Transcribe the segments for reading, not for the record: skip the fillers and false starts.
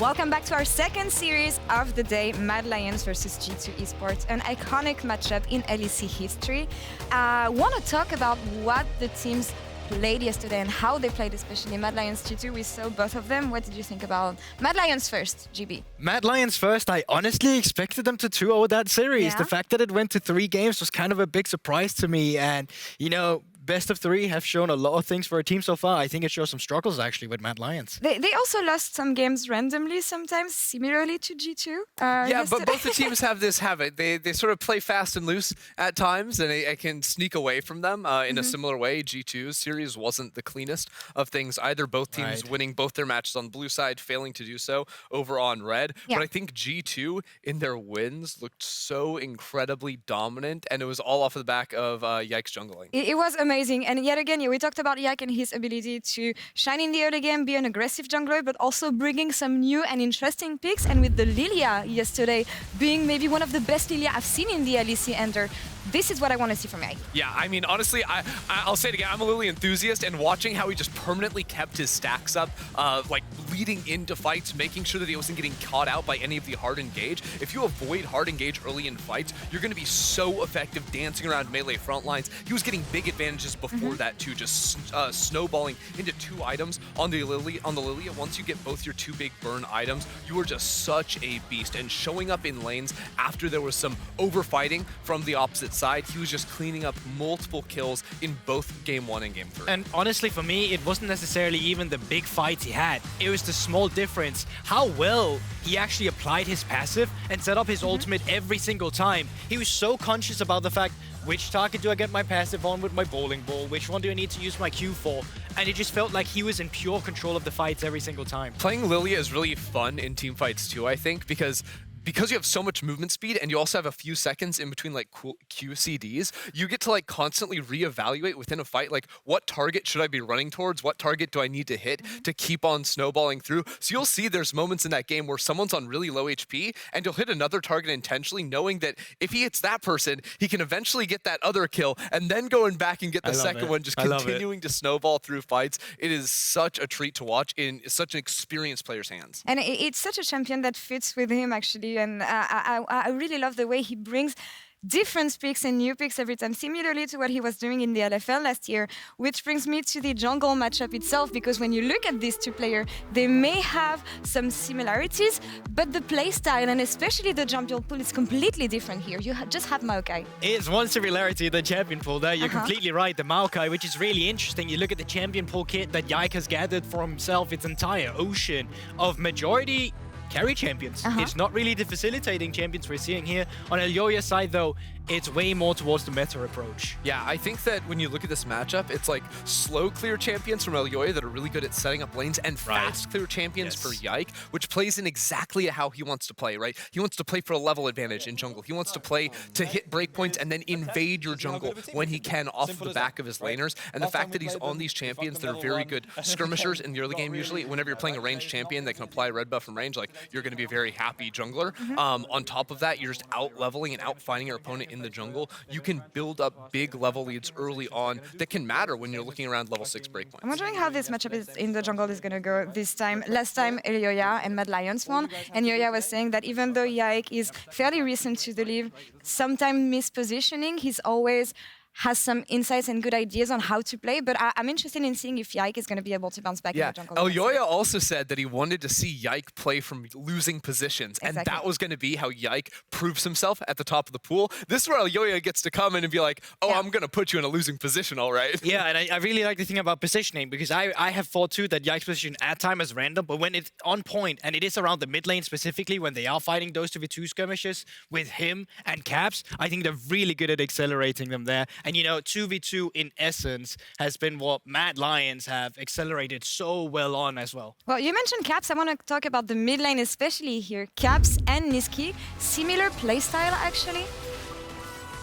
Welcome back to our second series of the day, MAD Lions versus G2 Esports, an iconic matchup in LEC history. Want to talk about what the teams played yesterday and how they played, especially MAD Lions G2. We saw both of them. What did you think about MAD Lions first, GB? MAD Lions first. I honestly expected them to 2-0 that series. Yeah. The fact that it went to 3 games was kind of a big surprise to me. And, you know, best of 3 have shown a lot of things for a team so far. I think it shows some struggles, actually, with MAD Lions. They also lost some games randomly sometimes, similarly to G2. Yeah, but both the teams have this habit. They sort of play fast and loose at times, and it can sneak away from them in a similar way. G2's series wasn't the cleanest of things either. Both teams winning both their matches on the blue side, failing to do so over on red. Yeah. But I think G2, in their wins, looked so incredibly dominant, and it was all off of the back of Yike's jungling. It was amazing. And yet again, we talked about Yike and his ability to shine in the early game, be an aggressive jungler, but also bringing some new and interesting picks. And with the Lillia yesterday being maybe one of the best Lillia I've seen in the LEC Ender, this is what I want to see from Yike. Yeah, I mean, honestly, I'll say it again, I'm a Lily enthusiast, and watching how he just permanently kept his stacks up, like leading into fights, making sure that he wasn't getting caught out by any of the hard engage. If you avoid hard engage early in fights, you're going to be so effective dancing around melee front lines. He was getting big advantages before that too, just snowballing into 2 items on the Lillia. Once you get both your 2 big burn items, you are just such a beast. And showing up in lanes after there was some overfighting from the opposite side, he was just cleaning up multiple kills in both game 1 and game 3. And honestly, for me, it wasn't necessarily even the big fights he had. It was the small difference, how well he actually applied his passive and set up his ultimate every single time. He was so conscious about the fact, which target do I get my passive on with my bowling ball? Which one do I need to use my Q for? And it just felt like he was in pure control of the fights every single time. Playing Lillia is really fun in team fights too, I think, because you have so much movement speed and you also have a few seconds in between like QCDs, you get to like constantly reevaluate within a fight, like what target should I be running towards? What target do I need to hit to keep on snowballing through? So you'll see there's moments in that game where someone's on really low HP and you'll hit another target intentionally, knowing that if he hits that person, he can eventually get that other kill and then going back and get the second one, just continuing to snowball through fights. It is such a treat to watch in such an experienced player's hands. And it's such a champion that fits with him, actually. And I really love the way he brings different picks and new picks every time, similarly to what he was doing in the LFL last year, which brings me to the jungle matchup itself, because when you look at these 2 players, they may have some similarities, but the playstyle and especially the champion pool is completely different here. You just have Maokai. It's one similarity, the champion pool there. You're completely right, the Maokai, which is really interesting. You look at the champion pool kit that Yike has gathered for himself, its entire ocean of majority carry champions. It's not really the facilitating champions we're seeing here. On Elyoya's side, though, it's way more towards the meta approach. Yeah, I think that when you look at this matchup, it's like slow clear champions from Elyoya that are really good at setting up lanes, and fast clear champions for Yike, which plays in exactly how he wants to play, right? He wants to play for a level advantage in jungle. He wants to play to hit breakpoints and then invade your jungle when he can off the back of his laners. And the fact that he's on these champions that are very good skirmishers in the early game, usually, whenever you're playing a ranged champion that can apply red buff from range, like, you're going to be a very happy jungler. On top of that, you're just out-leveling and out-fighting your opponent in the jungle. You can build up big level leads early on that can matter when you're looking around level 6 breakpoints. I'm wondering how this matchup in the jungle is going to go this time. Last time, Elyoya and MAD Lions won, and Elyoya was saying that even though Yike is fairly recent to the league, sometimes mispositioning, he's always has some insights and good ideas on how to play, but I'm interested in seeing if Yike is going to be able to bounce back in the jungle. Elyoya also said that he wanted to see Yike play from losing positions, and that was going to be how Yike proves himself at the top of the pool. This is where Elyoya gets to come in and be like, oh, I'm going to put you in a losing position, all right? Yeah, and I really like the thing about positioning, because I have thought too that Yike's position at time is random, but when it's on point, and it is around the mid lane specifically, when they are fighting those 2v2 skirmishes with him and Caps, I think they're really good at accelerating them there. And you know, 2v2 in essence has been what MAD Lions have accelerated so well on as well. Well, you mentioned Caps. I want to talk about the mid lane, especially here. Caps and Nisqy, similar playstyle actually.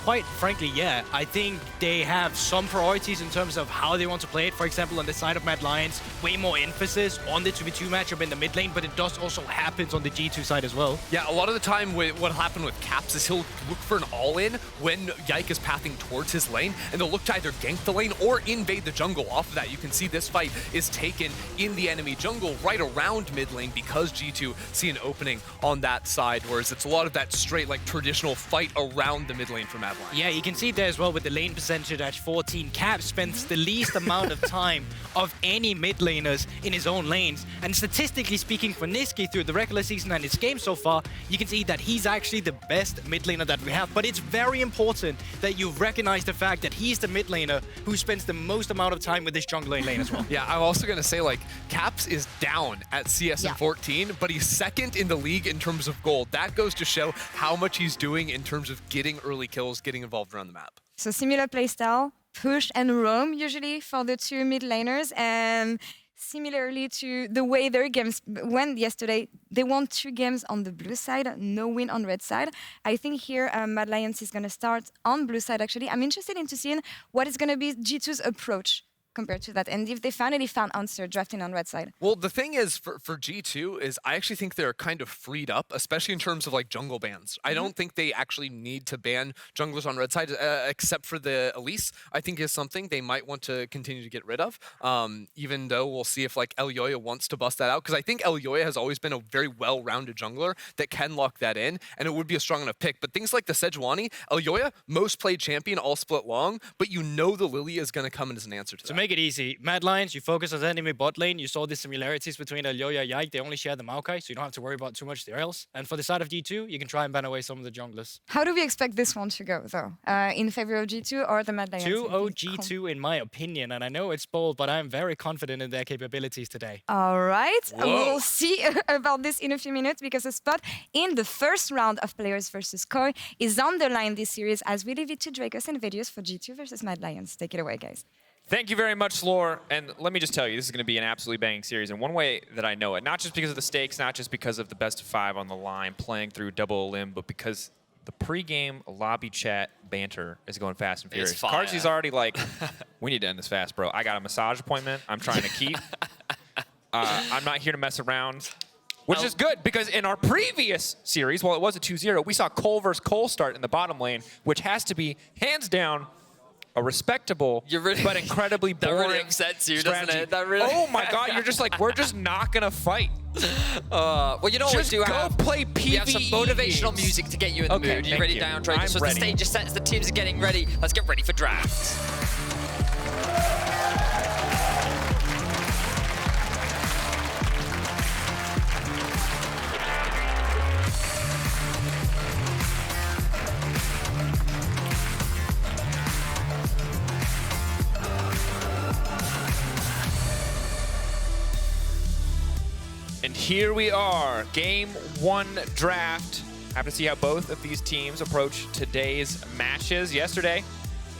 quite frankly, yeah, I think they have some priorities in terms of how they want to play it. For example, on the side of MAD Lions, way more emphasis on the 2v2 matchup in the mid lane, but it does also happen on the G2 side as well. Yeah, a lot of the time what happened with Caps is he'll look for an all-in when Yike is pathing towards his lane, and they'll look to either gank the lane or invade the jungle. Off of that, you can see this fight is taken in the enemy jungle right around mid lane because G2 see an opening on that side, whereas it's a lot of that straight, like, traditional fight around the mid lane for MAD Lions. Yeah, you can see there as well with the lane percentage at 14. Cap spends the least amount of time of any mid laners in his own lanes. And statistically speaking for Nisqy through the regular season and his game so far, you can see that he's actually the best mid laner that we have. But it's very important that you recognize the fact that he's the mid laner who spends the most amount of time with this jungle lane as well. Yeah, I'm also going to say, like, Caps is down at CS in 14, but he's second in the league in terms of gold. That goes to show how much he's doing in terms of getting early kills, getting involved around the map. So similar playstyle, push and roam usually for the two mid laners, and similarly to the way their games went yesterday, they won 2 games on the blue side, no win on red side. I think here MAD Lions is going to start on blue side actually. I'm interested in seeing what is going to be G2's approach compared to that, and if they finally found answer drafting on red side. Well, the thing is for G2 is I actually think they're kind of freed up, especially in terms of like jungle bans. I don't think they actually need to ban junglers on red side, except for the Elise, I think is something they might want to continue to get rid of, even though we'll see if like Elyoya wants to bust that out, because I think Elyoya has always been a very well-rounded jungler that can lock that in, and it would be a strong enough pick. But things like the Sejuani, Elyoya, most played champion, all split long, but you know the Lillia is going to come in as an answer to that. Make it easy. MAD Lions, you focus on enemy bot lane. You saw the similarities between Elyoya and Yike. They only share the Maokai, so you don't have to worry about too much there else. And for the side of G2, you can try and ban away some of the junglers. How do we expect this one to go, though? In favor of G2 or the MAD Lions? 2-0 G2 in my opinion, and I know it's bold, but I'm very confident in their capabilities today. All right. Whoa. We'll see about this in a few minutes, because a spot in the first round of Players versus Koi is on the line this series, as we leave it to Drakos and Vedius for G2 versus MAD Lions. Take it away, guys. Thank you very much, Laure. And let me just tell you, this is going to be an absolutely banging series. And one way that I know it, not just because of the stakes, not just because of the best of 5 on the line playing through double elim, but because the pre-game lobby chat banter is going fast and furious. Carzzy's already like, we need to end this fast, bro. I got a massage appointment I'm trying to keep. I'm not here to mess around. Which is good, because in our previous series, while it was a 2-0, we saw Cole versus Cole start in the bottom lane, which has to be, hands down, a respectable, but incredibly boring That really upsets you, strategy. doesn't it? That really... Oh my god, you're just like, we're just not gonna fight. Well, you know what we do have? Play PvE. We have some motivational music to get you in the mood. You ready down, Drakos? So the stage is set, as the teams are getting ready. Let's get ready for drafts. And here we are, game 1 draft. Have to see how both of these teams approach today's matches. Yesterday,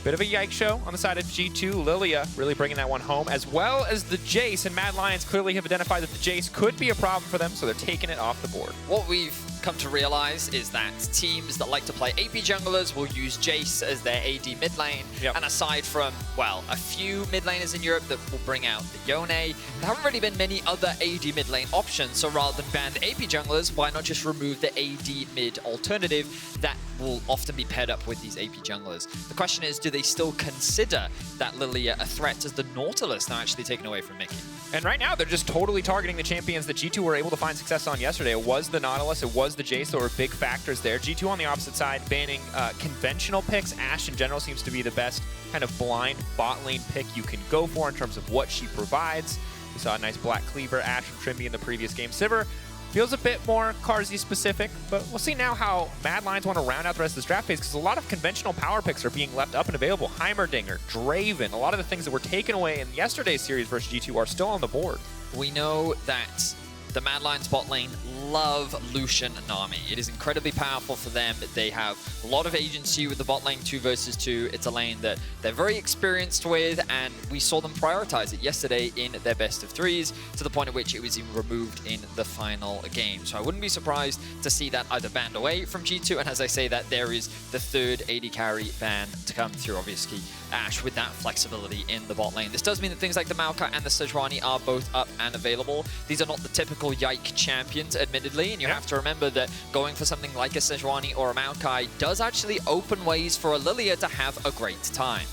bit of a Yike show on the side of G2. Lillia really bringing that one home, as well as the Jace. And MAD Lions clearly have identified that the Jace could be a problem for them, so they're taking it off the board. What we've come to realize is that teams that like to play AP junglers will use Jace as their AD mid lane. Yep. And aside from, well, a few mid laners in Europe that will bring out the Yone, there haven't really been many other AD mid lane options. So rather than ban the AP junglers, why not just remove the AD mid alternative that will often be paired up with these AP junglers? The question is, do they still consider that Lillia a threat as the Nautilus now actually taken away from Mikyx? And right now, they're just totally targeting the champions that G2 were able to find success on yesterday. It was the Nautilus, it was the Jace, that were big factors there. G2 on the opposite side, banning conventional picks. Ashe in general seems to be the best kind of blind bot lane pick you can go for in terms of what she provides. We saw a nice black cleaver, Ashe from Trimby in the previous game. Sivir feels a bit more Carzzy specific, but we'll see now how MAD Lions want to round out the rest of this draft phase, because a lot of conventional power picks are being left up and available. Heimerdinger, Draven, a lot of the things that were taken away in yesterday's series versus G2 are still on the board. We know that the MAD Lions bot lane love Lucian Nami. It is incredibly powerful for them. They have a lot of agency with the bot lane 2 versus 2. It's a lane that they're very experienced with, and we saw them prioritize it yesterday in their best of 3s to the point at which it was even removed in the final game. So I wouldn't be surprised to see that either banned away from G2, and as I say that, there is the third AD carry ban to come through, obviously. Ashe with that flexibility in the bot lane. This does mean that things like the Maokai and the Sejuani are both up and available. These are not the typical Yike champions, admittedly, and you have to remember that going for something like a Sejuani or a Maokai does actually open ways for a Lillia to have a great time.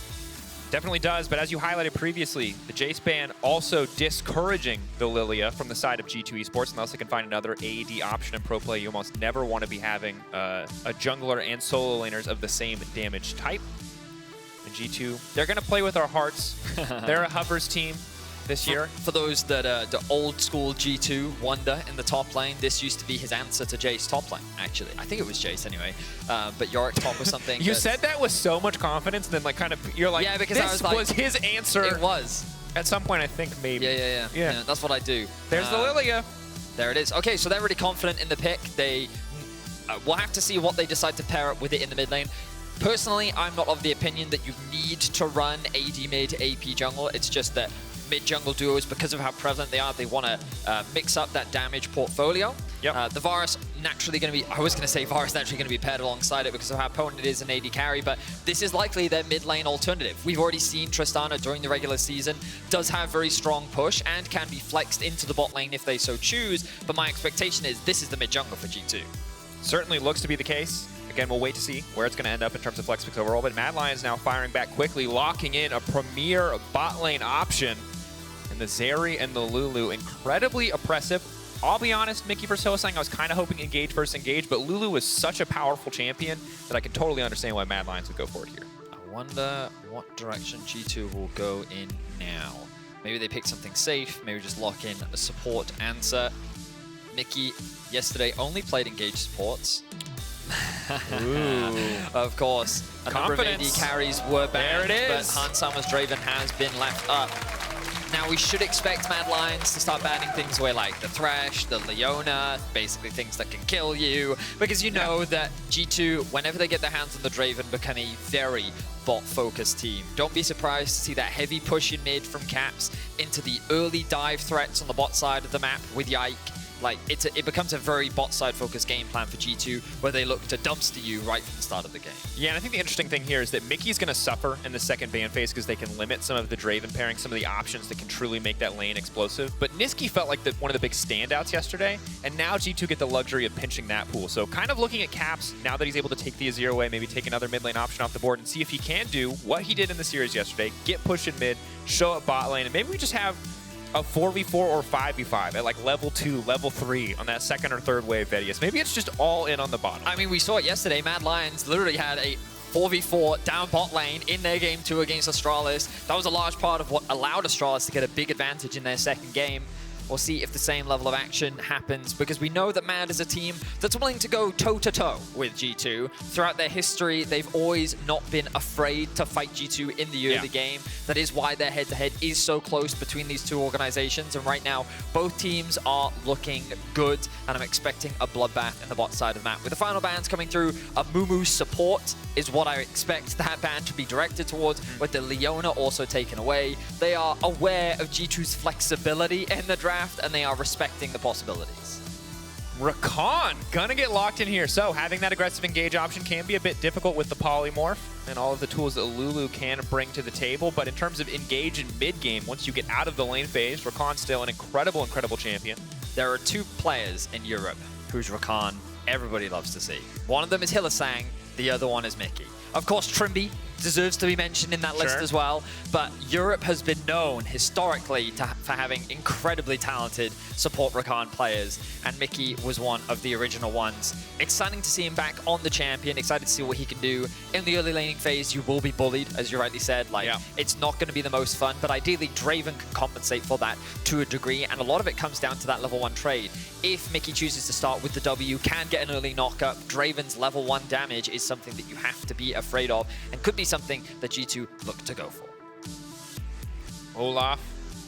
Definitely does, but as you highlighted previously, the Jace ban also discouraging the Lillia from the side of G2 Esports unless they can find another AD option in pro play. You almost never want to be having a jungler and solo laners of the same damage type. And G2, they're going to play with our hearts. They're a hovers team this year. For those that the old school G2 wonder in the top lane, this used to be his answer to Jace top lane, actually. I think it was Jace anyway, but Yorick top was something. You said that with so much confidence, and then like kind of, you're like, yeah, because this was his answer. It was. At some point, I think maybe. Yeah, that's what I do. There's the Lillia. There it is. Okay, so they're really confident in the pick. They we'll have to see what they decide to pair up with it in the mid lane. Personally, I'm not of the opinion that you need to run AD mid, AP jungle. It's just that mid-jungle duos, because of how prevalent they are, they want to mix up that damage portfolio. Yep. The Varus naturally going to be, I was going to say Varus naturally going to be paired alongside it because of how potent it is in AD carry, but this is likely their mid lane alternative. We've already seen Tristana during the regular season, does have very strong push and can be flexed into the bot lane if they so choose, but my expectation is this is the mid-jungle for G2. Certainly looks to be the case. Again, we'll wait to see where it's going to end up in terms of flex picks overall, but MAD Lions now firing back quickly, locking in a premier bot lane option. And the Zeri and the Lulu, incredibly oppressive. I'll be honest, Mikyx versus Hylissang, I was kind of hoping engage versus engage, but Lulu is such a powerful champion that I can totally understand why MAD Lions would go for it here. I wonder what direction G2 will go in now. Maybe they pick something safe, maybe just lock in a support answer. Mikyx yesterday only played engage supports. Of course, a number of AD carries were banned, there it but is. Hans Summer's Draven has been left up. Now we should expect MAD Lions to start banning things away like the Thresh, the Leona, basically things that can kill you, because you know that G2, whenever they get their hands on the Draven, become a very bot-focused team. Don't be surprised to see that heavy push in mid from Caps into the early dive threats on the bot side of the map with Yike. Like, it becomes a very bot-side focused game plan for G2, where they look to dumpster you right from the start of the game. Yeah, and I think the interesting thing here is that Mikyx is going to suffer in the second ban phase because they can limit some of the Draven pairing, some of the options that can truly make that lane explosive. But Nisqy felt like one of the big standouts yesterday, and now G2 get the luxury of pinching that pool. So kind of looking at Caps, now that he's able to take the Azir away, maybe take another mid lane option off the board and see if he can do what he did in the series yesterday, get pushed in mid, show up bot lane, and maybe we just have a 4v4 or 5v5 at like level 2, level 3 on that second or third wave Vedius. Maybe it's just all in on the bottom. I mean, we saw it yesterday. MAD Lions literally had a 4v4 down bot lane in their game 2 against Astralis. That was a large part of what allowed Astralis to get a big advantage in their second game. We'll see if the same level of action happens, because we know that MAD is a team that's willing to go toe-to-toe with G2. Throughout their history, they've always not been afraid to fight G2 in the early game. That is why their head-to-head is so close between these two organizations, and right now, both teams are looking good, and I'm expecting a bloodbath in the bot side of the map. With the final bans coming through, a Mumu support is what I expect that ban to be directed towards, with the Leona also taken away. They are aware of G2's flexibility in the draft, and they are respecting the possibilities. Rakan gonna get locked in here. So having that aggressive engage option can be a bit difficult with the polymorph and all of the tools that Lulu can bring to the table. But in terms of engage in mid game, once you get out of the lane phase, Rakan's still an incredible champion. There are two players in Europe whose Rakan everybody loves to see. One of them is Hylissang, the other one is Mikyx. Of course, Trimby deserves to be mentioned in that list as well, but Europe has been known historically for having incredibly talented support Rakan players, and Mikyx was one of the original ones. Exciting to see him back on the champion, excited to see what he can do. In the early laning phase, you will be bullied, as you rightly said. It's not going to be the most fun, but ideally Draven can compensate for that to a degree, and a lot of it comes down to that level 1 trade. If Mikyx chooses to start with the W, can get an early knockup, Draven's level 1 damage is something that you have to be afraid of, and could be something that G2 look to go for. Olaf,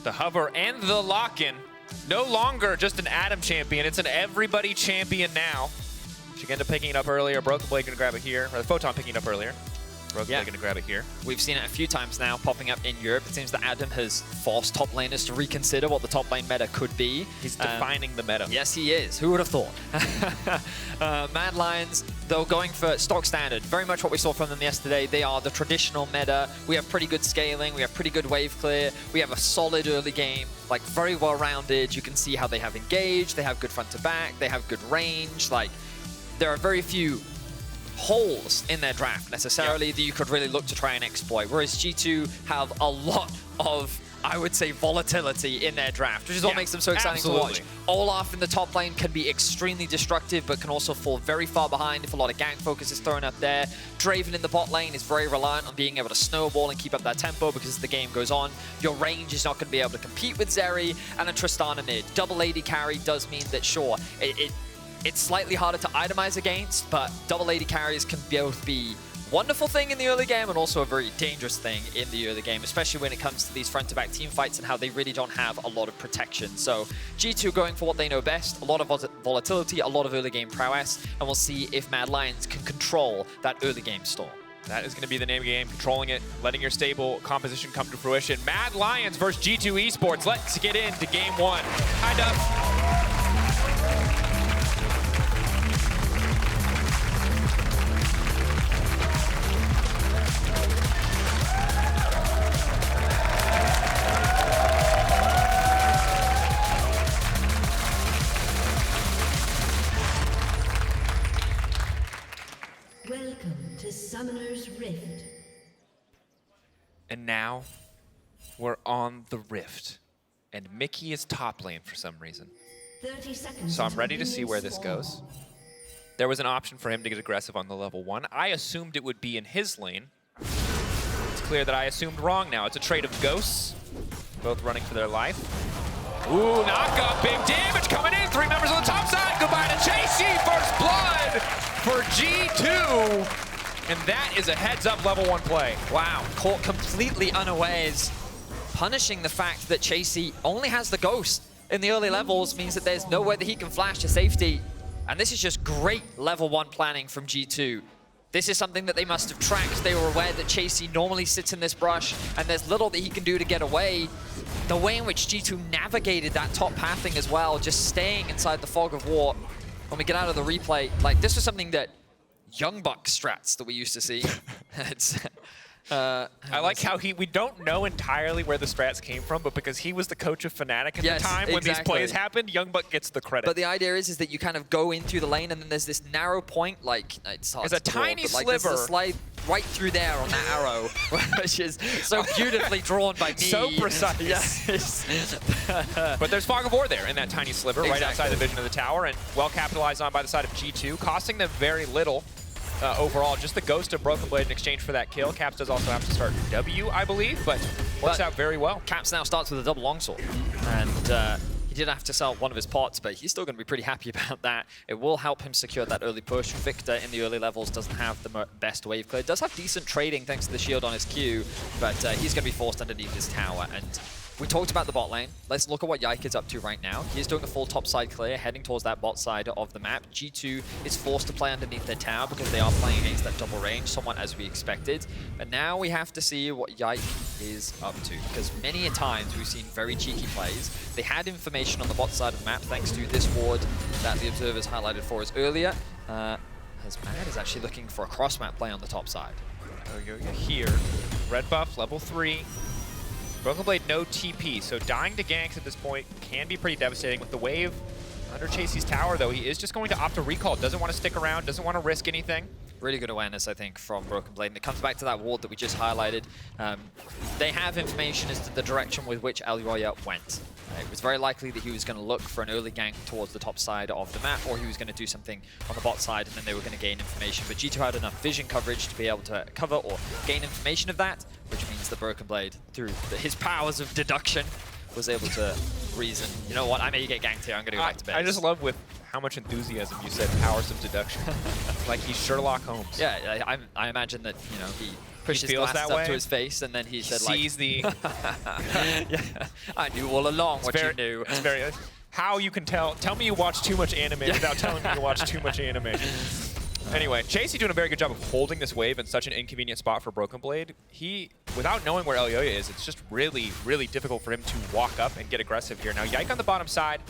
the hover, and the lock-in. No longer just an Adam champion, it's an everybody champion now. She ended up picking it up earlier. BrokenBlade gonna grab it here, or the Photon picking it up earlier. BrokenBlade gonna grab it here. We've seen it a few times now popping up in Europe. It seems that Adam has forced top laners to reconsider what the top lane meta could be. He's defining the meta. Yes, he is. Who would have thought? Mad Lions, though, going for stock standard. Very much what we saw from them yesterday. They are the traditional meta. We have pretty good scaling. We have pretty good wave clear. We have a solid early game, like very well-rounded. You can see how they have engaged. They have good front to back. They have good range. Like, there are very few holes in their draft necessarily that you could really look to try and exploit, whereas G2 have a lot of, I would say, volatility in their draft, which is what makes them so exciting to watch. Olaf in the top lane can be extremely destructive, but can also fall very far behind if a lot of gank focus is thrown up there. Draven in the bot lane is very reliant on being able to snowball and keep up that tempo, because as the game goes on, your range is not going to be able to compete with Zeri, and a Tristana mid. Double AD carry does mean that, sure, it's slightly harder to itemize against, but double AD carries can both be a wonderful thing in the early game and also a very dangerous thing in the early game, especially when it comes to these front-to-back team fights and how they really don't have a lot of protection. So G2 going for what they know best, a lot of volatility, a lot of early game prowess, and we'll see if Mad Lions can control that early game storm. That is going to be the name of the game, controlling it, letting your stable composition come to fruition. Mad Lions versus G2 Esports. Let's get into game one. Hi, Duff. Welcome to Summoner's Rift. And now, we're on the Rift. And Mikyx is top lane for some reason. 30 seconds. So I'm ready to see where this goes. There was an option for him to get aggressive on the level 1. I assumed it would be in his lane. It's clear that I assumed wrong now. It's a trade of ghosts, both running for their life. Ooh, knock up, big damage coming in. 3 members on the top side. Goodbye to Chasy. First blood for G2. And that is a heads-up level 1 play. Wow, caught completely unawares. Punishing the fact that Chasy only has the ghost in the early levels means that there's nowhere that he can flash to safety. And this is just great level 1 planning from G2. This is something that they must have tracked. They were aware that Chasy normally sits in this brush, and there's little that he can do to get away. The way in which G2 navigated that top pathing as well, just staying inside the fog of war. When we get out of the replay, like, this was something that Young Buck strats that we used to see. I like how we don't know entirely where the strats came from, but because he was the coach of Fnatic at the time when these plays happened, Young Buck gets the credit. But the idea is that you kind of go in through the lane, and then there's this narrow point, like, it's hard There's to a tiny draw, but, like, sliver. there's a slide right through there on that arrow, which is so beautifully drawn by me. So precise. Yes. But there's fog of war there in that tiny sliver right outside the vision of the tower, and well capitalized on by the side of G2, costing them very little. Overall, just the ghost of BrokenBlade in exchange for that kill. Caps does also have to start W, I believe, but works out very well. Caps now starts with a double longsword, and he did have to sell one of his pots, but he's still going to be pretty happy about that. It will help him secure that early push. Viktor in the early levels doesn't have the best wave clear. Does have decent trading thanks to the shield on his Q, but he's going to be forced underneath his tower. And we talked about the bot lane. Let's look at what Yike is up to right now. He is doing a full top side clear, heading towards that bot side of the map. G2 is forced to play underneath their tower because they are playing against that double range, somewhat as we expected. But now we have to see what Yike is up to, because many a times we've seen very cheeky plays. They had information on the bot side of the map thanks to this ward that the observers highlighted for us earlier. As Mad is actually looking for a cross-map play on the top side. Elyoya here. Red buff, level 3. BrokenBlade, no TP, so dying to ganks at this point can be pretty devastating. With the wave under Chasy's tower, though, he is just going to opt to recall. Doesn't want to stick around, doesn't want to risk anything. Really good awareness, I think, from BrokenBlade. And it comes back to that ward that we just highlighted. They have information as to the direction with which Elyoya went. It was very likely that he was going to look for an early gank towards the top side of the map, or he was going to do something on the bot side, and then they were going to gain information. But G2 had enough vision coverage to be able to cover or gain information of that, which means that BrokenBlade, through his powers of deduction, was able to reason, you know what, I may get ganked here, I'm going to go back to base. I just love with how much enthusiasm you said powers of deduction. Like he's Sherlock Holmes. Yeah, I imagine that, you know, pushed his feels glasses that up way. to his face, and then he said, Sees the... yeah, I knew all along what you knew. It's very... How you can tell. Tell me you watch too much anime without telling me you watch too much anime. Anyway, Chasy doing a very good job of holding this wave in such an inconvenient spot for BrokenBlade. He, without knowing where Elyoya is, it's just really, really difficult for him to walk up and get aggressive here. Now, Yike on the bottom side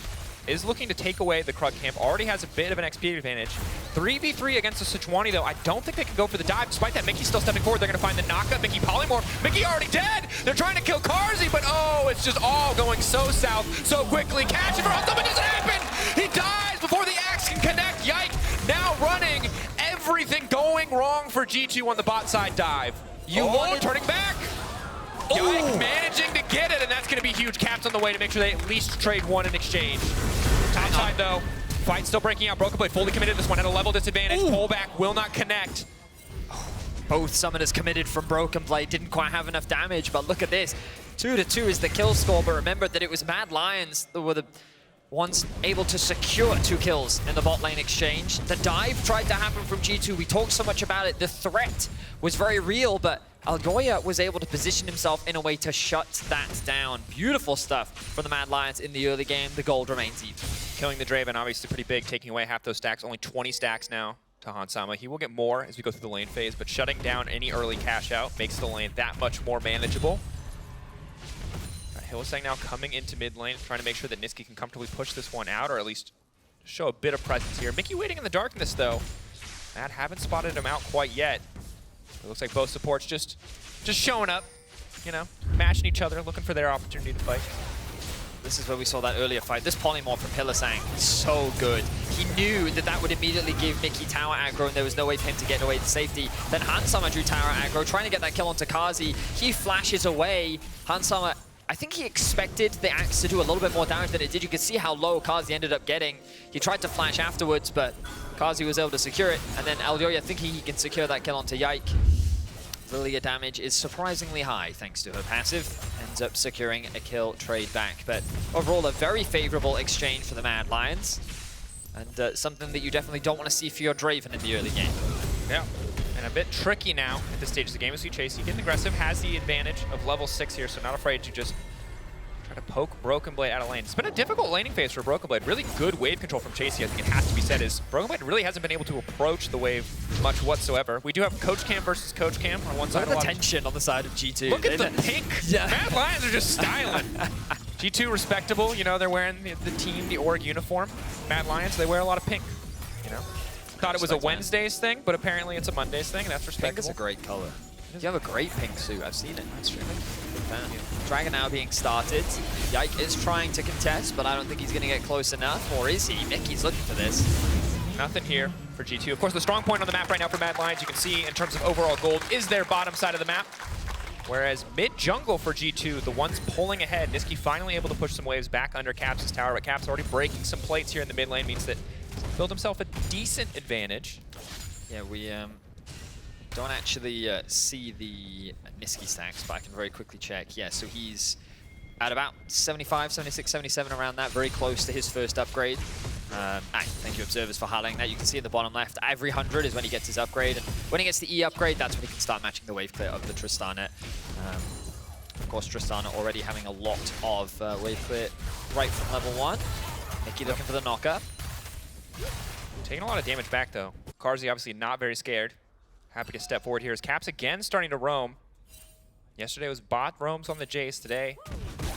is looking to take away the Krug camp. Already has a bit of an XP advantage. 3v3 against the Sejuani, though. I don't think they can go for the dive. Despite that, Mikyx still stepping forward. They're going to find the knockup. Mikyx polymorph. Mikyx already dead. They're trying to kill Carzzy, but oh, it's just all going so south so quickly. Catch him, or else something doesn't happen. He dies before the axe can connect. Yike now running. Everything going wrong for G2 on the bot side dive. Turning back. Yike managing to get it, and that's going to be huge. Caps on the way to make sure they at least trade one in exchange. Top side, though. Fight still breaking out. BrokenBlade fully committed this one at a level disadvantage. Pullback will not connect. Both summoners committed from BrokenBlade, didn't quite have enough damage, but look at this. 2-2 is the kill score, but remember that it was MAD Lions that were the ones able to secure 2 kills in the bot lane exchange. The dive tried to happen from G2. We talked so much about it. The threat was very real, but Elyoya was able to position himself in a way to shut that down. Beautiful stuff from the MAD Lions in the early game. The gold remains even. Killing the Draven, obviously pretty big, taking away half those stacks. Only 20 stacks now to Hansama. He will get more as we go through the lane phase, but shutting down any early cash out makes the lane that much more manageable. Hylissang now coming into mid lane, trying to make sure that Nisqy can comfortably push this one out, or at least show a bit of presence here. Mikyx waiting in the darkness, though. Mad haven't spotted him out quite yet. It looks like both supports just showing up, you know, mashing each other, looking for their opportunity to fight. This is where we saw that earlier fight. This polymorph from Hylissang, so good. He knew that that would immediately give Mikyx tower aggro, and there was no way for him to get away to safety. Then Hansama drew tower aggro, trying to get that kill onto Carzzy. He flashes away. Hansama, I think he expected the axe to do a little bit more damage than it did. You could see how low Carzzy ended up getting. He tried to flash afterwards, but Carzzy was able to secure it. And then Elyoya thinking he can secure that kill onto Yike. Lillia damage is surprisingly high thanks to her passive. Ends up securing a kill trade back. But overall, a very favorable exchange for the MAD Lions. And something that you definitely don't want to see for your Draven in the early game. Yeah. And a bit tricky now at this stage of the game. We see Chasy getting aggressive, has the advantage of level 6 here, so not afraid to just try to poke BrokenBlade out of lane. It's been a difficult laning phase for BrokenBlade. Really good wave control from Chasy, I think it has to be said, is BrokenBlade really hasn't been able to approach the wave much whatsoever. We do have Coach Cam versus Coach Cam on one side. Look at the tension on the side of G2. Look at the pink. Yeah. MAD Lions are just styling. G2 respectable, you know, they're wearing the team, the org uniform. MAD Lions, they wear a lot of pink, you know. Thought it was a Wednesdays thing, but apparently it's a Mondays thing, and that's respectable. Pink is a great color. You have a great pink suit. I've seen it. That's true. Dragon now being started. Yike is trying to contest, but I don't think he's going to get close enough. Or is he? Mikyx's looking for this. Nothing here for G2. Of course, the strong point on the map right now for MAD Lions, you can see in terms of overall gold, is their bottom side of the map. Whereas mid-jungle for G2, the ones pulling ahead, Nisqy finally able to push some waves back under Caps' tower, but Caps already breaking some plates here in the mid lane, means that he's built himself a decent advantage. Yeah, we don't actually see the Nisqy stacks, but I can very quickly check. Yeah, so he's at about 75, 76, 77, around that, very close to his first upgrade. Thank you, observers, for highlighting that. You can see in the bottom left, every 100 is when he gets his upgrade, and when he gets the E upgrade, that's when he can start matching the wave clear of the Tristana. Of course, Tristana already having a lot of wave clear right from level 1. Mikyx looking for the knockup. Taking a lot of damage back, though. Carzzy obviously not very scared. Happy to step forward here as Caps again starting to roam. Yesterday was bot roams on the Jace. Today,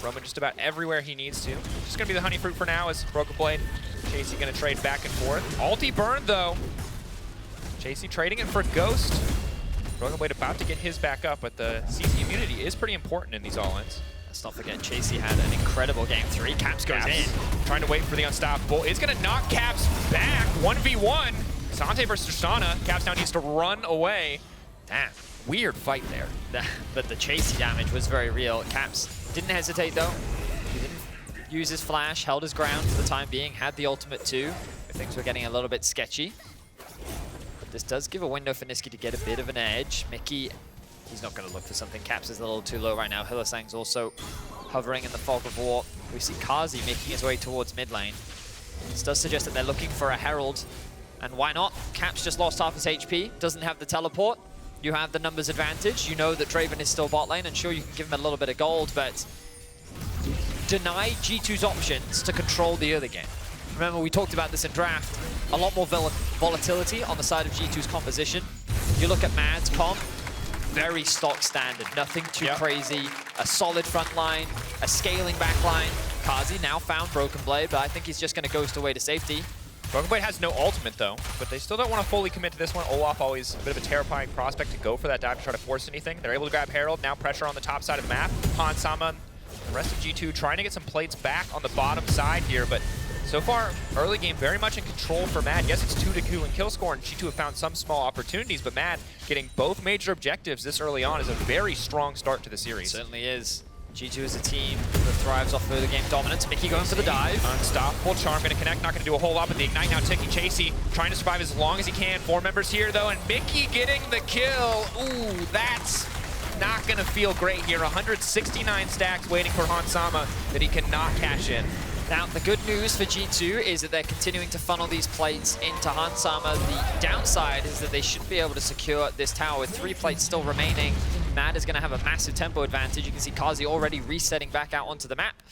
roaming just about everywhere he needs to. Just going to be the honey fruit for now as BrokenBlade. Chasy going to trade back and forth. Ulti burned, though. Chasy trading it for Ghost. BrokenBlade about to get his back up, but the CC immunity is pretty important in these all-ins. Let's not forget, Chasy had an incredible game 3. Caps goes in. Trying to wait for the unstoppable. Is going to knock Caps back. 1v1. Sante versus Tristana. Caps now needs to run away. Damn. Weird fight there. But the Chasy damage was very real. Caps didn't hesitate, though. He didn't use his flash, held his ground for the time being, had the ultimate too. Things were getting a little bit sketchy. But this does give a window for Nisqy to get a bit of an edge. Mikyx, he's not going to look for something. Caps is a little too low right now. Hylissang's also hovering in the fog of war. We see Carzzy making his way towards mid lane. This does suggest that they're looking for a Herald. And why not? Caps just lost half his HP, doesn't have the teleport. you have the numbers advantage. You know that Draven is still bot lane, and sure, you can give him a little bit of gold, but deny G2's options to control the early game. Remember, we talked about this in draft. A lot more volatility on the side of G2's composition. You look at MAD's comp, very stock standard, nothing too crazy. A solid front line, a scaling back line. Carzzy now found BrokenBlade, but I think he's just going to ghost away to safety. BrokenBlade has no ultimate though, but they still don't want to fully commit to this one. Olaf always a bit of a terrifying prospect to go for that dive to try to force anything. They're able to grab Herald, now pressure on the top side of the map. Hansama, the rest of G2 trying to get some plates back on the bottom side here, but so far, early game very much in control for MAD. Yes, it's 2-2 in kill score, and G2 have found some small opportunities, but MAD getting both major objectives this early on is a very strong start to the series. It certainly is. G2 is a team that thrives off early game dominance. Mikyx going for the dive. Unstoppable. Charm going to connect, not going to do a whole lot, but the Ignite now ticking. Chasy trying to survive as long as he can. 4 members here, though, and Mikyx getting the kill. Ooh, that's not going to feel great here. 169 stacks waiting for Hansama that he cannot cash in. Now, the good news for G2 is that they're continuing to funnel these plates into Hansama. The downside is that they should be able to secure this tower with 3 plates still remaining. MAD is going to have a massive tempo advantage. You can see Carzzy already resetting back out onto the map.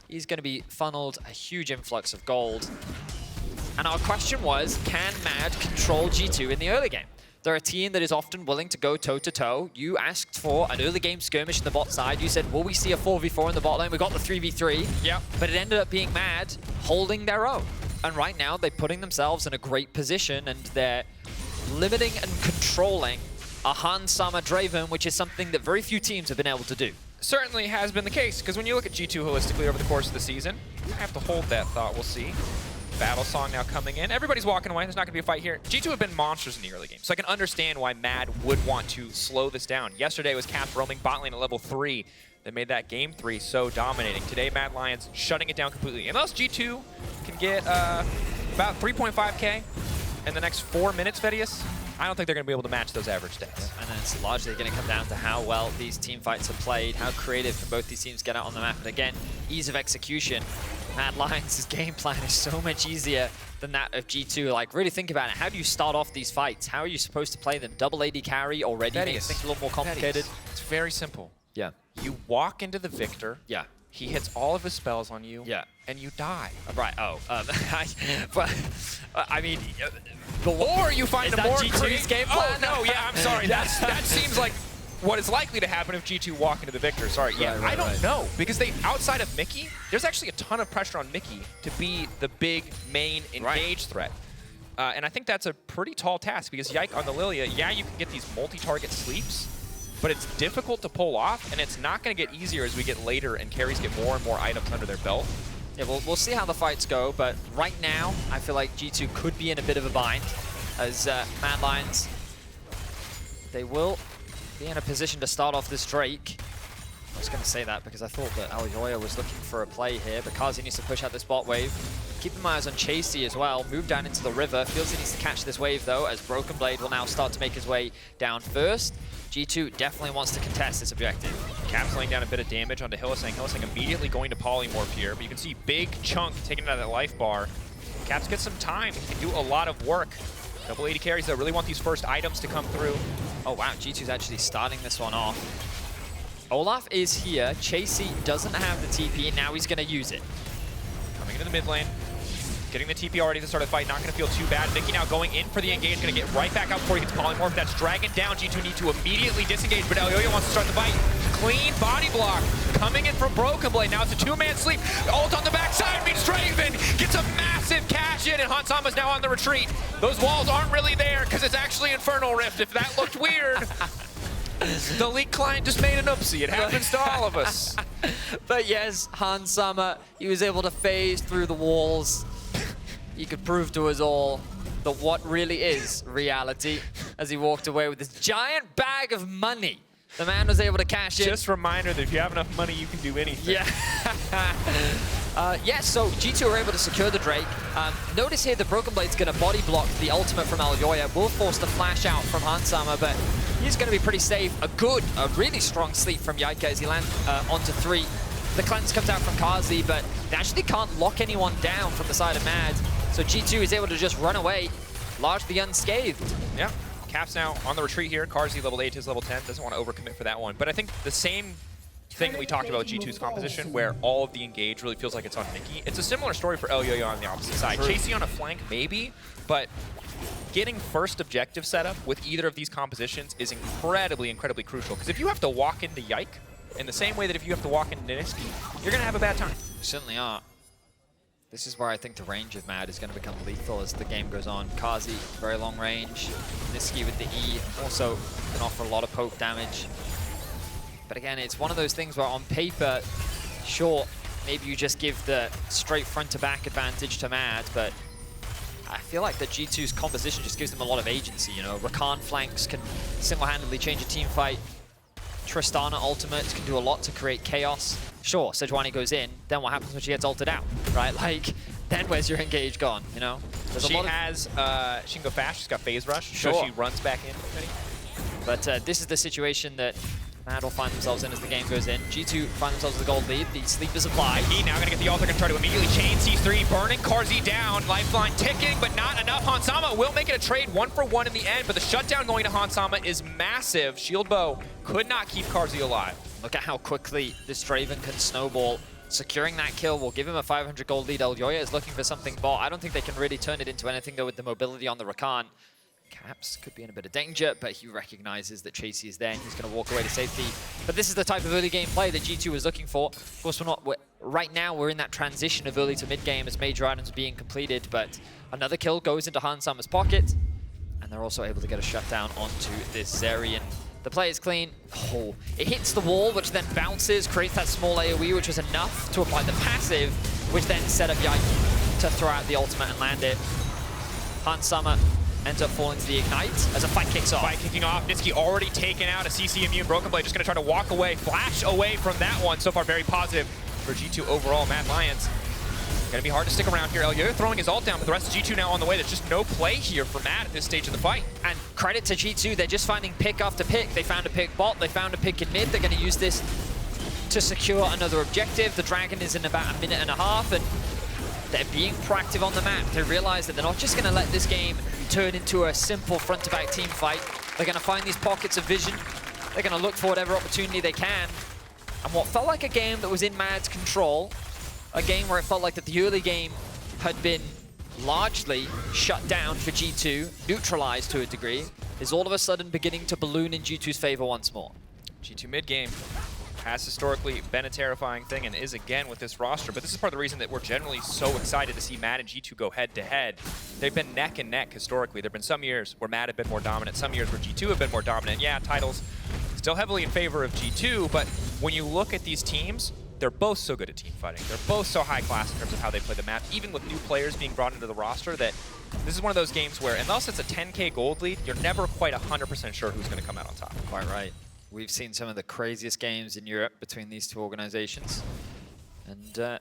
He's going to be funneled a huge influx of gold. And our question was, can MAD control G2 in the early game? They're a team that is often willing to go toe-to-toe. You asked for an early game skirmish in the bot side. You said, will we see a 4v4 in the bot lane? We got the 3v3. Yep. But it ended up being MAD holding their own. And right now, they're putting themselves in a great position, and they're limiting and controlling a Hansama Draven, which is something that very few teams have been able to do. Certainly has been the case, because when you look at G2 holistically over the course of the season, I have to hold that thought. We'll see. Battle Song now coming in. Everybody's walking away. There's not going to be a fight here. G2 have been monsters in the early game, so I can understand why MAD would want to slow this down. Yesterday was Caps roaming bot lane at level 3. They made that game 3 so dominating. Today, MAD Lions shutting it down completely. Unless G2 can get about 3.5k in the next 4 minutes, Vedius, I don't think they're going to be able to match those average stats. And then it's largely going to come down to how well these team fights are played, how creative can both these teams get out on the map. And again, ease of execution. MAD Lions' game plan is so much easier than that of G2. Like, really think about it. How do you start off these fights? How are you supposed to play them? Double AD carry already makes things a little more complicated. It's very simple. Yeah. You walk into the Viktor. Yeah. He hits all of his spells on you. Yeah. And you die. Right. Oh. I mean, or you find a more G2's game plan? Oh no. Yeah. I'm sorry. That seems like what is likely to happen if G2 walk into the Viktor. Sorry. Yeah. I don't know, because they, outside of Mikyx, there's actually a ton of pressure on Mikyx to be the big main engage threat. And I think that's a pretty tall task, because Yike on the Lillia, yeah, you can get these multi-target sleeps, but it's difficult to pull off, and it's not going to get easier as we get later and carries get more and more items under their belt. Yeah, we'll see how the fights go, but right now, I feel like G2 could be in a bit of a bind, as MAD Lions, they will be in a position to start off this Drake. I was going to say that because I thought that Elyoya was looking for a play here, but Carzzy needs to push out this bot wave. Keeping my eyes on Chasy as well. Move down into the river. Feels he needs to catch this wave though, as BrokenBlade will now start to make his way down first. G2 definitely wants to contest this objective. Caps laying down a bit of damage onto Hylissang. Hylissang immediately going to polymorph here, but you can see big chunk taken out of that life bar. Caps get some time. He can do a lot of work. Double 80 carries though. Really want these first items to come through. Oh wow, G2's actually starting this one off. Olaf is here. Chasy doesn't have the TP, and now he's going to use it. Coming into the mid lane. Getting the TP already to start the fight, not going to feel too bad. Mikyx now going in for the engage, going to get right back out before he gets polymorph. That's dragging down. G2 need to immediately disengage, but Elyoya wants to start the fight. Clean body block coming in from BrokenBlade. Now it's a 2-man sleep. Ult on the backside means Draven gets a massive cash in, and Hansama's now on the retreat. Those walls aren't really there because it's actually Infernal Rift. If that looked weird, the leak client just made an oopsie. It happens to all of us. But yes, Hansama, he was able to phase through the walls. He could prove to us all that what really is reality, as he walked away with this giant bag of money. The man was able to cash in. Just a reminder that if you have enough money, you can do anything. Yeah. Yes, so G2 are able to secure the Drake. Notice here that BrokenBlade's going to body block the ultimate from Elyoya. Will force the flash out from Hansama, but he's going to be pretty safe. A really strong sleep from Yike as he lands onto 3. The cleanse comes out from Carzzy, but they actually can't lock anyone down from the side of MAD. So G2 is able to just run away, largely unscathed. Yeah. Caps now on the retreat here. Carzzy level 8 to his level 10. Doesn't want to overcommit for that one. But I think the same thing we talked about G2's composition, where all of the engage really feels like it's on Nisqy. It's a similar story for Elyoya on the opposite side. Chasy on a flank, maybe, but getting first objective setup with either of these compositions is incredibly crucial. Because if you have to walk into Yike in the same way that if you have to walk into Nisqy, you're going to have a bad time. You certainly are. This is where I think the range of MAD is going to become lethal as the game goes on. Carzzy, very long range. Nisqy with the E also can offer a lot of poke damage. But again, it's one of those things where on paper, sure, maybe you just give the straight front-to-back advantage to MAD, but I feel like the G2's composition just gives them a lot of agency, you know. Rakan flanks can single-handedly change a team fight. Tristana ultimates can do a lot to create chaos. Sure, Sejuani goes in, then what happens when she gets ulted out, right? Like, then where's your engage gone, you know? There's she can go fast, she's got phase rush, so she runs back in. But this is the situation that MAD will find themselves in as the game goes in. G2 find themselves with the gold lead. The sleepers apply. He now gonna get the ult. They're gonna try to immediately chain C3, burning Carzzy down. Lifeline ticking, but not enough. Hansama will make it a trade 1-for-1 in the end, but the shutdown going to Hansama is massive. Shield bow could not keep Carzzy alive. Look at how quickly this Draven can snowball. Securing that kill will give him a 500 gold lead. Elyoya is looking for something bot. I don't think they can really turn it into anything though with the mobility on the Rakan. Caps could be in a bit of danger, but he recognizes that Chasy is there and he's going to walk away to safety. But this is the type of early game play that G2 was looking for. Of course, right now we're in that transition of early to mid game as major items are being completed, but another kill goes into Hansama's pocket, and they're also able to get a shutdown onto this Zeri. And the play is clean. Oh, it hits the wall, which then bounces, creates that small AoE, which was enough to apply the passive, which then set up Yike to throw out the ultimate and land it. Hansama ends up falling to the Ignite as a fight kicks off. Fight kicking off. Nisqy already taken out. A CC immune. BrokenBlade just going to try to walk away, flash away from that one. So far, very positive for G2 overall. MAD Lions going to be hard to stick around here. Elyoya throwing his ult down, but the rest of G2 now on the way. There's just no play here for MAD at this stage of the fight. And credit to G2, they're just finding pick after pick. They found a pick bot, they found a pick in mid. They're going to use this to secure another objective. The Dragon is in about a minute and a half, and they're being proactive on the map. They realize that they're not just going to let this game turn into a simple front-to-back team fight. They're going to find these pockets of vision. They're going to look for whatever opportunity they can. And what felt like a game that was in MAD's control, a game where it felt like that the early game had been largely shut down for G2, neutralized to a degree, is all of a sudden beginning to balloon in G2's favor once more. G2 mid-game has historically been a terrifying thing and is again with this roster, but this is part of the reason that we're generally so excited to see MAD and G2 go head-to-head. They've been neck and neck historically. There have been some years where MAD have been more dominant, some years where G2 have been more dominant. Yeah, titles still heavily in favor of G2, but when you look at these teams, they're both so good at team fighting. They're both so high class in terms of how they play the map, even with new players being brought into the roster, that this is one of those games where unless it's a 10K gold lead, you're never quite 100% sure who's going to come out on top. Quite right. We've seen some of the craziest games in Europe between these two organizations. And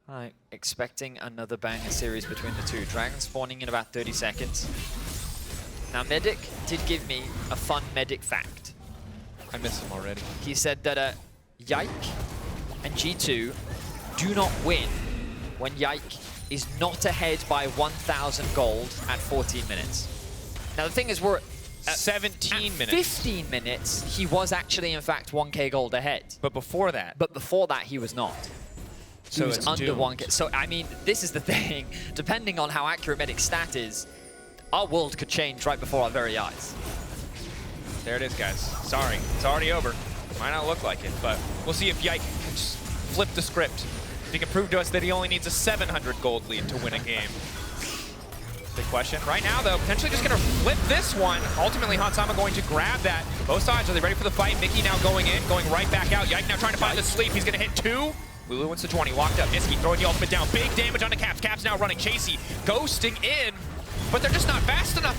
I'm expecting another banger series between the two. Dragon spawning in about 30 seconds. Now, Medic did give me a fun Medic fact. I miss him already. He said that Yike and G2 do not win when Yike is not ahead by 1,000 gold at 14 minutes. Now, the thing is, we're at 17 minutes. 15 minutes, he was actually, in fact, 1k gold ahead. But before that? But before that, he was not. He So was it's under doomed. 1k. So, I mean, this is the thing. Depending on how accurate Medic's stat is, our world could change right before our very eyes. There it is, guys. Sorry, it's already over. Might not look like it, but we'll see if Yike can just flip the script. If he can prove to us that he only needs a 700 gold lead to win a game. Big question. Right now, though, potentially just going to flip this one. Ultimately, Hansama going to grab that. Both sides, are they ready for the fight? Mikyx now going in, going right back out. Yike now trying to find the sleep. He's going to hit 2. Lulu and Sejuani locked up. Nisqy throwing the ultimate down. Big damage on the Caps. Caps now running. Chasy ghosting in, but they're just not fast enough.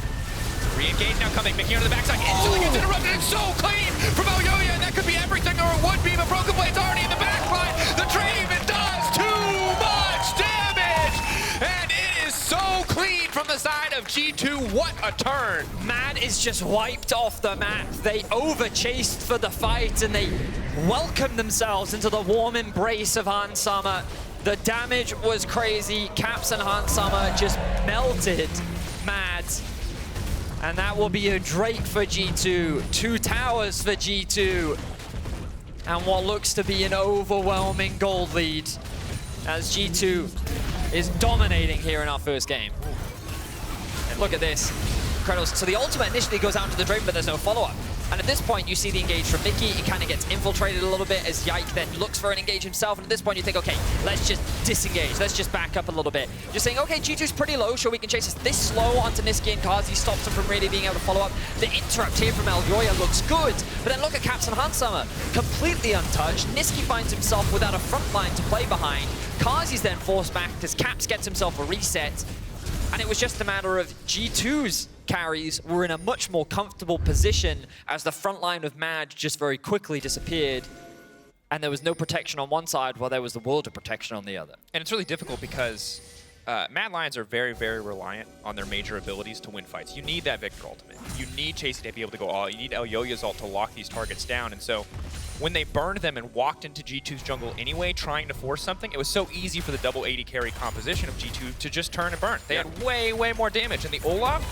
Re-engage now coming. Mikyx onto the backside. Instantly gets interrupted. It's so clean from Elyoya, and that could be everything, or it would be, but BrokenBlade's already in the backline. The Draven does too much damage, and it is so clean from the side of G2. What a turn. MAD is just wiped off the map. They over-chased for the fight, and they welcomed themselves into the warm embrace of Hansama. The damage was crazy. Caps and Hansama just melted MAD. And that will be a Drake for G2, 2 towers for G2, and what looks to be an overwhelming gold lead as G2 is dominating here in our first game. And look at this. Incredible. So the ultimate initially goes out to the Draven, but there's no follow-up. And at this point, you see the engage from Mikyx. He kind of gets infiltrated a little bit as Yike then looks for an engage himself. And at this point, you think, okay, let's just disengage. Let's just back up a little bit. You're saying, okay, G2's pretty low. Sure, we can chase this slow onto Nisqy and Carzzy. Stops him from really being able to follow up. The interrupt here from Elyoya looks good. But then look at Caps and Hansama. Completely untouched. Nisqy finds himself without a front line to play behind. Carzzy's then forced back as Caps gets himself a reset. And it was just a matter of G2's carries were in a much more comfortable position as the front line of MAD just very quickly disappeared. And there was no protection on one side while there was the world of protection on the other. And it's really difficult because MAD Lions are very, very reliant on their major abilities to win fights. You need that Viktor ultimate. You need Chasy to be able to go all. You need Elyoya's ult to lock these targets down. And so when they burned them and walked into G2's jungle anyway, trying to force something, it was so easy for the double AD carry composition of G2 to just turn and burn. They had way, way more damage. And the Olaf,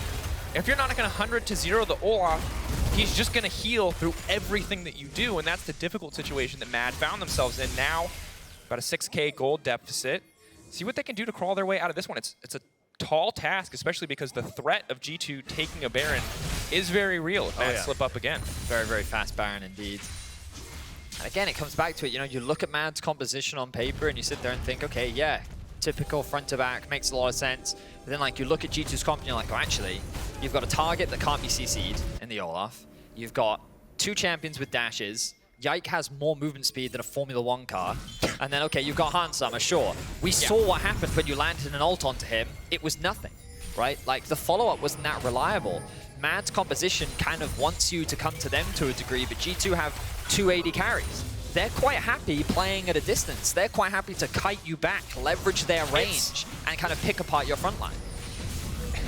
if you're not going to 100 to 0 the Olaf, he's just going to heal through everything that you do. And that's the difficult situation that MAD found themselves in now. About a 6K gold deficit. See what they can do to crawl their way out of this one. It's a tall task, especially because the threat of G2 taking a Baron is very real if MAD slip up again. Very, very fast Baron indeed. And again, it comes back to it. You know, you look at MAD's composition on paper and you sit there and think, okay, yeah, typical front to back, makes a lot of sense. But then, like, you look at G2's comp and you're like, oh, actually, you've got a target that can't be CC'd in the Olaf. You've got 2 champions with dashes. Yike has more movement speed than a Formula 1 car. And then, okay, you've got Hansama, sure. We saw what happened when you landed an ult onto him. It was nothing, right? Like, the follow-up wasn't that reliable. MAD's composition kind of wants you to come to them to a degree, but G2 have 2 AD carries. They're quite happy playing at a distance. They're quite happy to kite you back, leverage their range, and kind of pick apart your front line.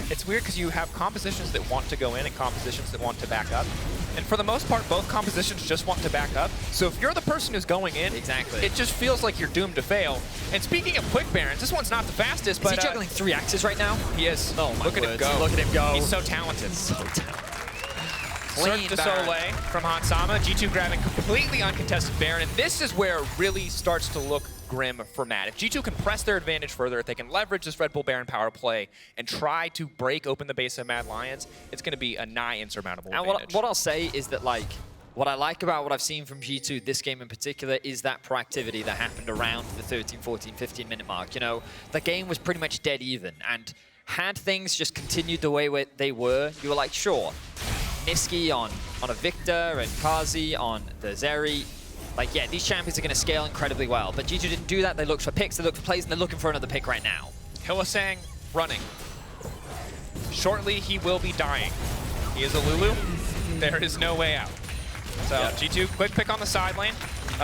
It's weird because you have compositions that want to go in and compositions that want to back up. And for the most part, both compositions just want to back up. So if you're the person who's going in, it just feels like you're doomed to fail. And speaking of quick Barons, this one's not the fastest, but... Is he juggling 3 axes right now? He is. Oh my Look at him go. Look at him go. He's so talented. So talented. Search to Soleil from Hansama. G2 grabbing completely uncontested Baron. And this is where it really starts to look grim for MAD. If G2 can press their advantage further, if they can leverage this Red Bull Baron power play and try to break open the base of MAD Lions, it's going to be a nigh insurmountable advantage. And what I'll say is that, like, what I like about what I've seen from G2 this game in particular is that proactivity that happened around the 13, 14, 15-minute mark. You know, the game was pretty much dead even, and had things just continued the way they were, you were like, sure, Nisqy on a Viktor and Carzzy on the Zeri. Like, yeah, these champions are going to scale incredibly well. But G2 didn't do that. They looked for picks, they looked for plays, and they're looking for another pick right now. Hylissang running. Shortly, he will be dying. He is a Lulu. There is no way out. So G2, quick pick on the side lane.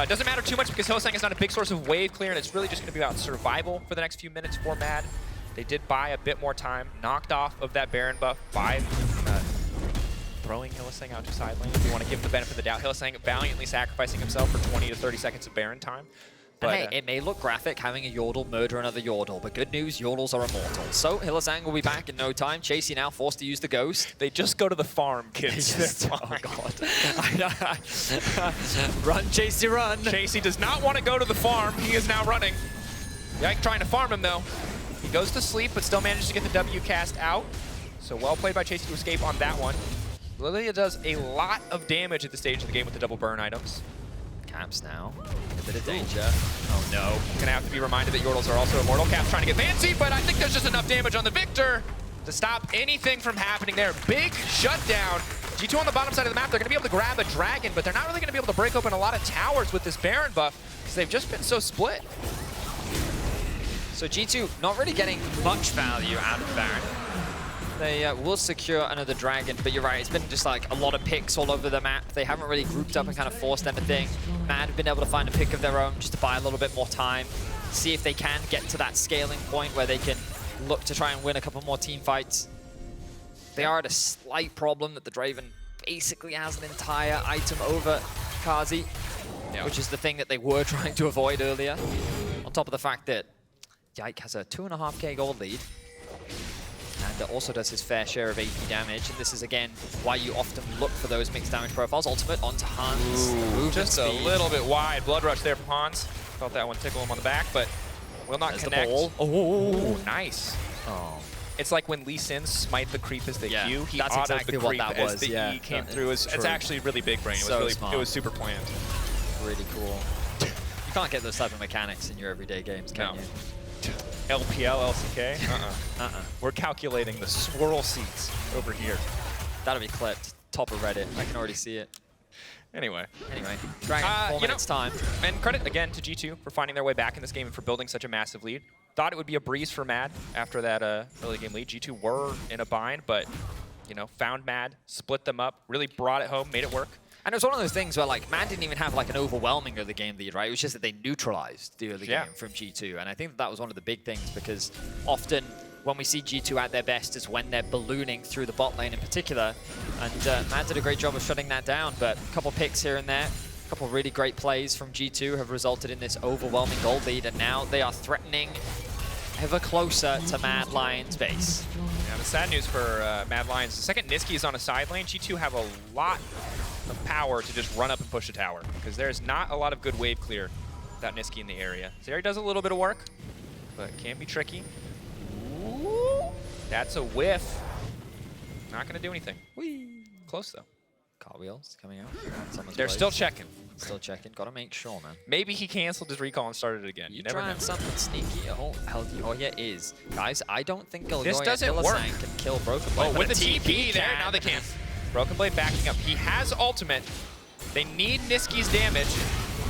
Doesn't matter too much because Hylissang is not a big source of wave clear, and it's really just going to be about survival for the next few minutes for MAD. They did buy a bit more time, knocked off of that Baron buff by throwing Hylissang out to side lane. If you want to give him the benefit of the doubt, Hylissang valiantly sacrificing himself for 20 to 30 seconds of Baron time. But hey, it may look graphic having a Yordle murder another Yordle, but good news, Yordles are immortal. So Hylissang will be back in no time. Chasy now forced to use the Ghost. They just go to the farm, kids. Oh god. Run, Chasy, run! Chasy does not want to go to the farm. He is now running. Yike trying to farm him though. He goes to sleep, but still manages to get the W cast out. So well played by Chasy to escape on that one. Lillia does a lot of damage at this stage of the game with the double burn items. Caps now, a bit of danger. Oh no, gonna have to be reminded that Yordles are also immortal. Caps trying to get fancy, but I think there's just enough damage on the Viktor to stop anything from happening there. Big shutdown. G2 on the bottom side of the map, they're gonna be able to grab a dragon, but they're not really gonna be able to break open a lot of towers with this Baron buff, because they've just been so split. So G2 not really getting much value out of the Baron. They will secure another dragon, but you're right, it's been just like a lot of picks all over the map. They haven't really grouped up and kind of forced anything. MAD have been able to find a pick of their own just to buy a little bit more time, see if they can get to that scaling point where they can look to try and win a couple more team fights. They are at a slight problem that the Draven basically has an entire item over Carzzy, which is the thing that they were trying to avoid earlier. On top of the fact that Yike has a 2.5k gold lead. and also does his fair share of AP damage. And this is, again, why you often look for those mixed damage profiles. Ultimate onto Hans. Ooh, just a little bit wide. Blood rush there from Hans. Felt that one tickle him on the back, but will not connect. Oh, nice. Oh. It's like when Lee Sin smite the creep as the Q. He that's autoed exactly the what creep that as was. the E came through. It's actually really big brain. It was really smart. It was super planned. Really cool. You can't get those type of mechanics in your everyday games, can you? LPL, LCK? We're calculating the swirl seats over here. That'll be clipped. Top of Reddit. I can already see it. Anyway, Dragon, 4 minutes time. And credit again to G2 for finding their way back in this game and for building such a massive lead. Thought it would be a breeze for MAD after that early game lead. G2 were in a bind, but found MAD, split them up, really brought it home, made it work. And it was one of those things where MAD didn't even have an overwhelming early game lead, right? It was just that they neutralized the early game from G2. And I think that was one of the big things, because often when we see G2 at their best is when they're ballooning through the bot lane in particular. And MAD did a great job of shutting that down, but a couple picks here and there, a couple really great plays from G2 have resulted in this overwhelming gold lead, and now they are threatening ever closer to MAD Lions base. Yeah, the sad news for MAD Lions, the second Nisqy is on a side lane, G2 have a lot of power to just run up and push a tower, because there's not a lot of good wave clear without Nisqy in the area. Zeri does a little bit of work, but can be tricky. Ooh, that's a whiff. Not going to do anything. Whee. Close, though. Cartwheels coming out. They're still checking. Still checking. Gotta make sure, man. Maybe he canceled his recall and started it again. You never know. Something sneaky. Oh, Elyoya is. Guys, I don't think Elyoya this doesn't work. Can kill BrokenBlade. Oh, with the TP there, now they can. BrokenBlade backing up. He has ultimate. They need Nisqy's damage.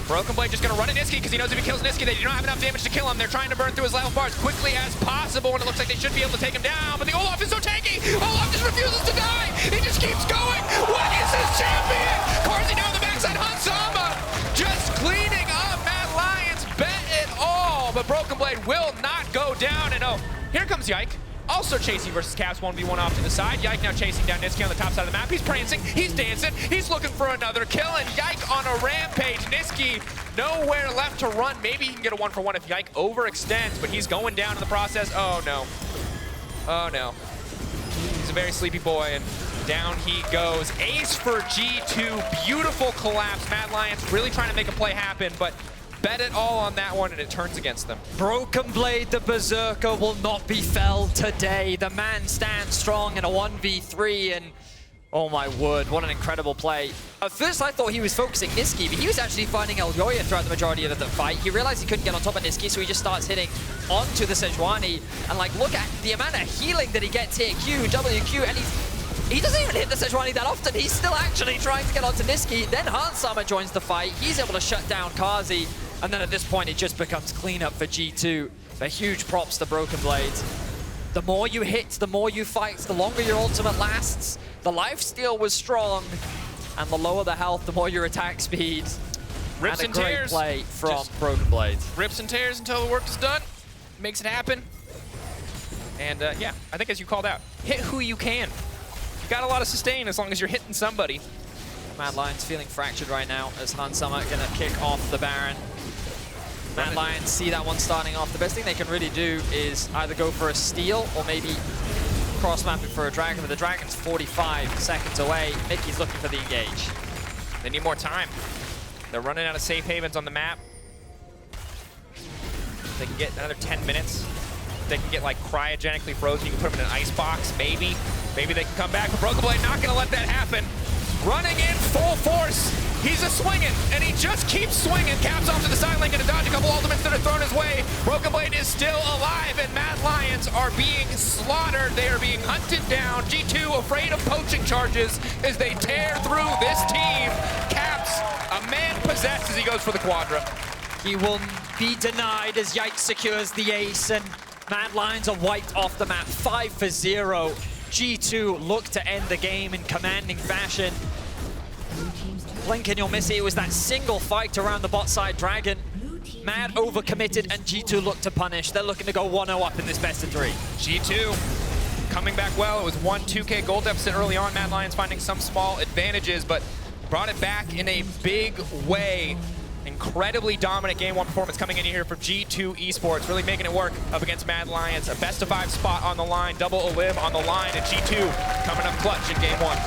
BrokenBlade just gonna run at Nisqy because he knows if he kills Nisqy, they do not have enough damage to kill him. They're trying to burn through his life bar as quickly as possible, and it looks like they should be able to take him down, but the Olaf is so tanky! Olaf just refuses to die! He just keeps going! What is this champion? Carzzy down the backside, Hansama! Just cleaning up MAD Lions, bet it all, but BrokenBlade will not go down, and oh, here comes Yike. Also Chasy versus Caps 1v1 off to the side. Yike now chasing down Nisqy on the top side of the map. He's prancing, he's dancing, he's looking for another kill, and Yike on a rampage. Nisqy nowhere left to run. Maybe he can get a 1-for-1 if Yike overextends, but he's going down in the process. Oh no. Oh no. He's a very sleepy boy, and down he goes. Ace for G2, beautiful collapse. MAD Lions really trying to make a play happen, but bet it all on that one, and it turns against them. BrokenBlade, the Berserker, will not be felled today. The man stands strong in a 1v3, and oh my word, what an incredible play. At first I thought he was focusing Nisqy, but he was actually finding Elyoya throughout the majority of the fight. He realized he couldn't get on top of Nisqy, so he just starts hitting onto the Sejuani. And look at the amount of healing that he gets here. Q, WQ, and he doesn't even hit the Sejuani that often. He's still actually trying to get onto Nisqy. Then Hansama joins the fight. He's able to shut down Carzzy. And then at this point, it just becomes cleanup for G2. But huge props to BrokenBlade. The more you hit, the more you fight, the longer your ultimate lasts. The lifesteal was strong. And the lower the health, the more your attack speed. Rips and great tears. Play from BrokenBlade. Rips and tears until the work is done. Makes it happen. And yeah, I think as you called out, hit who you can. You got a lot of sustain as long as you're hitting somebody. MAD Lions feeling fractured right now as Hansama gonna kick off the Baron. MAD Lions see that one starting off. The best thing they can really do is either go for a steal or maybe cross-mapping for a dragon, but the dragon's 45 seconds away. Mikyx looking for the engage. They need more time. They're running out of safe havens on the map. They can get another 10 minutes. They can get cryogenically frozen. You can put them in an ice box, maybe. Maybe they can come back, but BrokenBlade not gonna let that happen. Running in full force. He's a swinging, and he just keeps swinging. Caps off to the side lane, gonna dodge a couple ultimates that are thrown his way. BrokenBlade is still alive, and MAD Lions are being slaughtered. They are being hunted down. G2 afraid of poaching charges as they tear through this team. Caps, a man possessed as he goes for the quadra. He will be denied as Yike secures the ace, and MAD Lions are wiped off the map 5-0. G2 look to end the game in commanding fashion. Blink and you'll miss it. It was that single fight around the bot side dragon. MAD overcommitted and G2 look to punish. They're looking to go 1-0 up in this best of 3. G2 coming back well. It was 2K gold deficit early on. MAD Lions finding some small advantages, but brought it back in a big way. Incredibly dominant Game 1 performance coming in here from G2 Esports, really making it work up against MAD Lions. A best of 5 spot on the line, double Olaf on the line, and G2 coming up clutch in Game 1.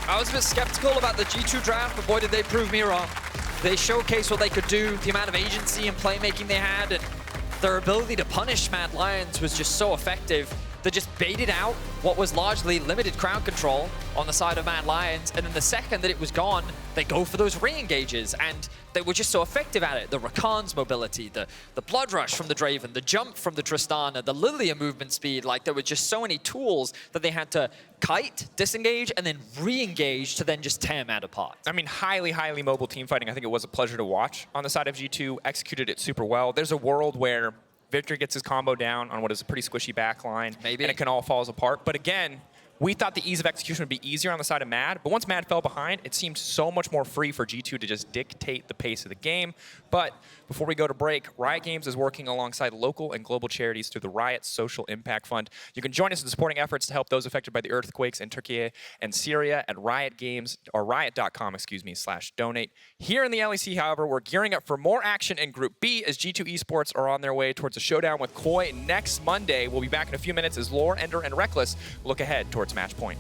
I was a bit skeptical about the G2 draft, but boy did they prove me wrong. They showcased what they could do, the amount of agency and playmaking they had, and their ability to punish MAD Lions was just so effective. They just baited out what was largely limited crowd control on the side of MAD Lions, and then the second that it was gone, they go for those re-engages, and they were just so effective at it. The Rakan's mobility, the blood rush from the Draven, the jump from the Tristana, the Lillia movement speed, like there were just so many tools that they had to kite, disengage, and then re-engage to then just tear MAD apart. I mean, highly, highly mobile team fighting. I think it was a pleasure to watch on the side of G2, executed it super well. There's a world where Viktor gets his combo down on what is a pretty squishy backline, and it can all falls apart. But again, we thought the ease of execution would be easier on the side of MAD, but once MAD fell behind, it seemed so much more free for G2 to just dictate the pace of the game. But before we go to break, Riot Games is working alongside local and global charities through the Riot Social Impact Fund. You can join us in supporting efforts to help those affected by the earthquakes in Turkey and Syria at riot.com/donate. Here in the LEC, however, we're gearing up for more action in Group B as G2 Esports are on their way towards a showdown with Koi next Monday. We'll be back in a few minutes as Laure, Ender, and Reckless look ahead towards match point.